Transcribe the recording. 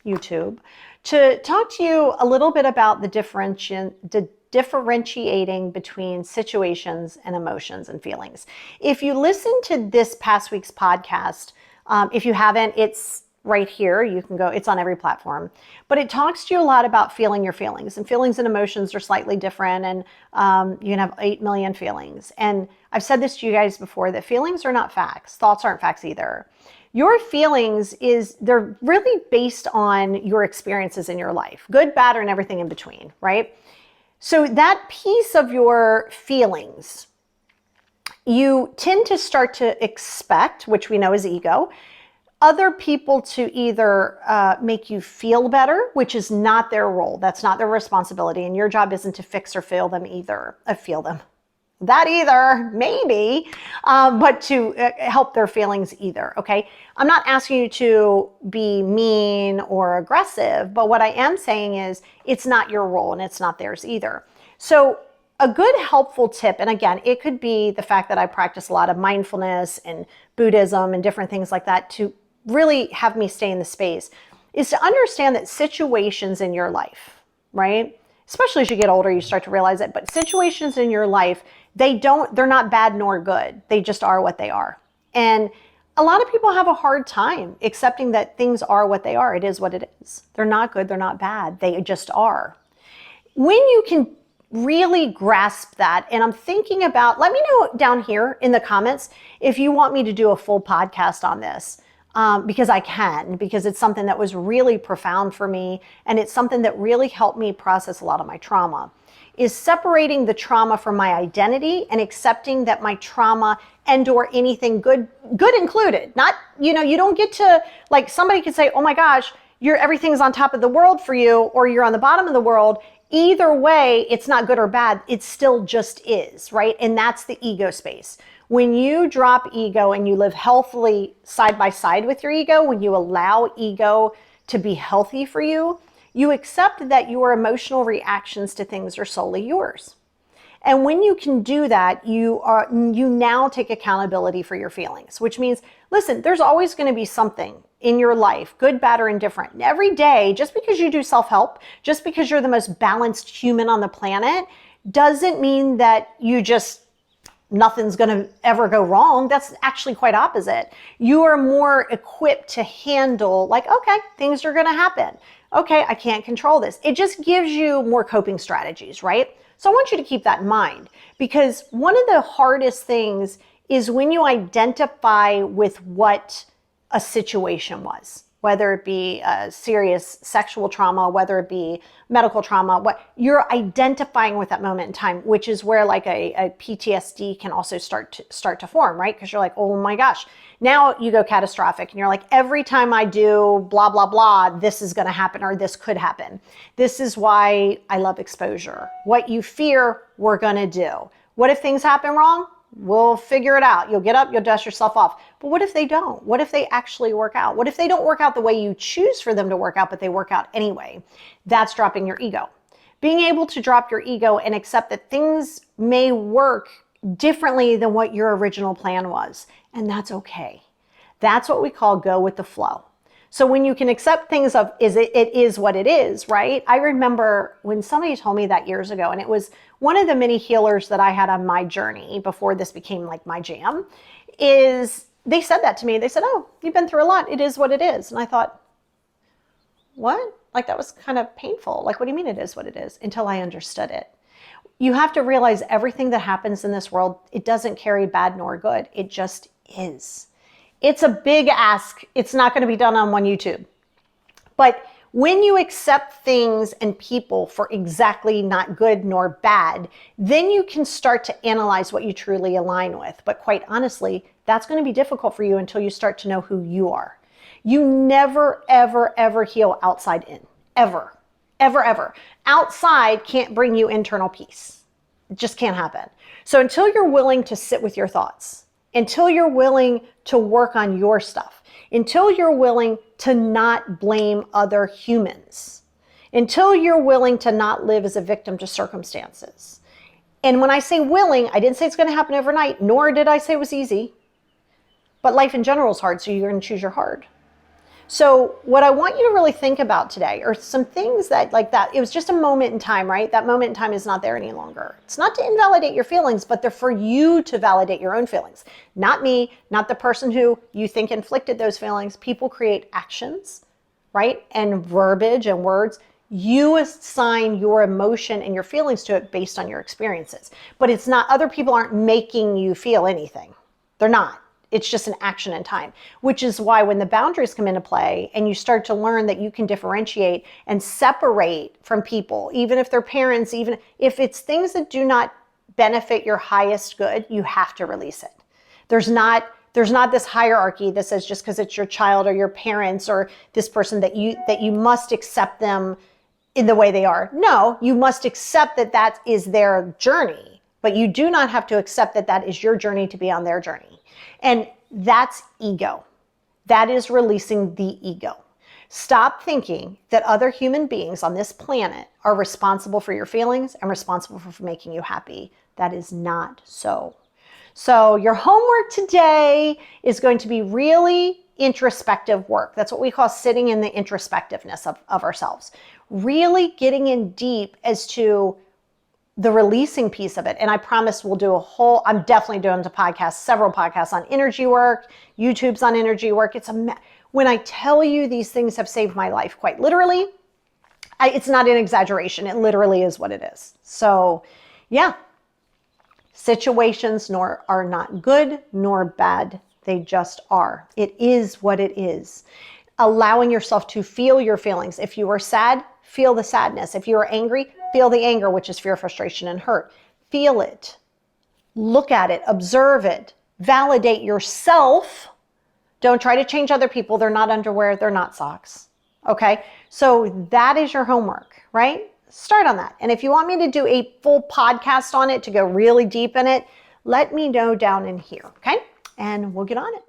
YouTube, to talk to you a little bit about the differentiating between situations and emotions and feelings. If you listen to this past week's podcast, if you haven't, it's right here. You can go, it's on every platform. But it talks to you a lot about feeling your feelings. And feelings and emotions are slightly different. And you can have 8 million feelings. And I've said this to you guys before, that feelings are not facts. Thoughts aren't facts either. Your feelings they're really based on your experiences in your life, good, bad, and everything in between, right? So that piece of your feelings, you tend to start to expect, which we know is ego, other people to either make you feel better, which is not their role. That's not their responsibility. And your job isn't to fix or feel them either. That either, maybe, but to help their feelings either, okay? I'm not asking you to be mean or aggressive, but what I am saying is it's not your role and it's not theirs either. So a good helpful tip, and again, it could be the fact that I practice a lot of mindfulness and Buddhism and different things like that to really have me stay in the space, is to understand that situations in your life, right? Especially as you get older, you start to realize it, but situations in your life, they're not bad nor good. They just are what they are. And a lot of people have a hard time accepting that things are what they are. It is what it is. They're not good. They're not bad. They just are. When you can really grasp that, and I'm thinking about, let me know down here in the comments if you want me to do a full podcast on this. Because I can, because it's something that was really profound for me. And it's something that really helped me process a lot of my trauma, is separating the trauma from my identity and accepting that my trauma and or anything good included, not, you don't get to, like, somebody could say, oh my gosh, everything's on top of the world for you, or you're on the bottom of the world. Either way, it's not good or bad. It still just is, right? And that's the ego space. When you drop ego and you live healthily side by side with your ego, when you allow ego to be healthy for you, you accept that your emotional reactions to things are solely yours. And when you can do that, you now take accountability for your feelings, which means, listen, there's always going to be something in your life, good, bad, or indifferent. And every day, just because you do self-help, just because you're the most balanced human on the planet, doesn't mean that nothing's going to ever go wrong. That's actually quite opposite. You are more equipped to handle, like, okay, things are going to happen. Okay, I can't control this. It just gives you more coping strategies, right? So I want you to keep that in mind, because one of the hardest things is when you identify with what a situation was, whether it be a serious sexual trauma, whether it be medical trauma, what you're identifying with that moment in time, which is where like a PTSD can also start to form, right? Because you're like, oh my gosh, now you go catastrophic and you're like, every time I do blah, blah, blah, this is going to happen or this could happen. This is why I love exposure. What you fear, we're going to do. What if things happen wrong? We'll figure it out. You'll get up, you'll dust yourself off. But what if they don't? What if they actually work out? What if they don't work out the way you choose for them to work out, but they work out anyway? That's dropping your ego. Being able to drop your ego and accept that things may work differently than what your original plan was. And that's okay. That's what we call go with the flow. So when you can accept things of it is what it is, right? I remember when somebody told me that years ago, and it was one of the many healers that I had on my journey before this became like my jam, is they said that to me. They said, oh, you've been through a lot. It is what it is. And I thought, what? Like, that was kind of painful. Like, what do you mean it is what it is? Until I understood it. You have to realize everything that happens in this world, it doesn't carry bad nor good. It just is. It's a big ask. It's not going to be done on one YouTube. But when you accept things and people for exactly not good nor bad, then you can start to analyze what you truly align with. But quite honestly, that's going to be difficult for you until you start to know who you are. You never, ever, ever heal outside in. Ever. Ever, ever. Outside can't bring you internal peace. It just can't happen. So until you're willing to sit with your thoughts, until you're willing to work on your stuff, until you're willing to not blame other humans, until you're willing to not live as a victim to circumstances. And when I say willing, I didn't say it's going to happen overnight, nor did I say it was easy. But life in general is hard, so you're going to choose your hard. So what I want you to really think about today are some things that, like that, it was just a moment in time, right? That moment in time is not there any longer. It's not to invalidate your feelings, but they're for you to validate your own feelings. Not me, not the person who you think inflicted those feelings. People create actions, right? And verbiage and words. You assign your emotion and your feelings to it based on your experiences. But it's not, other people aren't making you feel anything. They're not. It's just an action in time, which is why when the boundaries come into play and you start to learn that you can differentiate and separate from people, even if they're parents, even if it's things that do not benefit your highest good, you have to release it. There's not this hierarchy that says just because it's your child or your parents or this person that you must accept them in the way they are. No, you must accept that that is their journey, but you do not have to accept that that is your journey to be on their journey. And that's ego. That is releasing the ego. Stop thinking that other human beings on this planet are responsible for your feelings and responsible for making you happy. That is not so. So your homework today is going to be really introspective work. That's what we call sitting in the introspectiveness of ourselves. Really getting in deep as to the releasing piece of it. And I promise we'll do I'm definitely doing several podcasts on energy work. YouTube's on energy work. When I tell you these things have saved my life, quite literally, it's not an exaggeration. It literally is what it is. So yeah, situations are not good nor bad. They just are. It is what it is. Allowing yourself to feel your feelings. If you are sad, feel the sadness. If you are angry, feel the anger, which is fear, frustration, and hurt. Feel it. Look at it. Observe it. Validate yourself. Don't try to change other people. They're not underwear. They're not socks. Okay? So that is your homework, right? Start on that. And if you want me to do a full podcast on it to go really deep in it, let me know down in here, okay? And we'll get on it.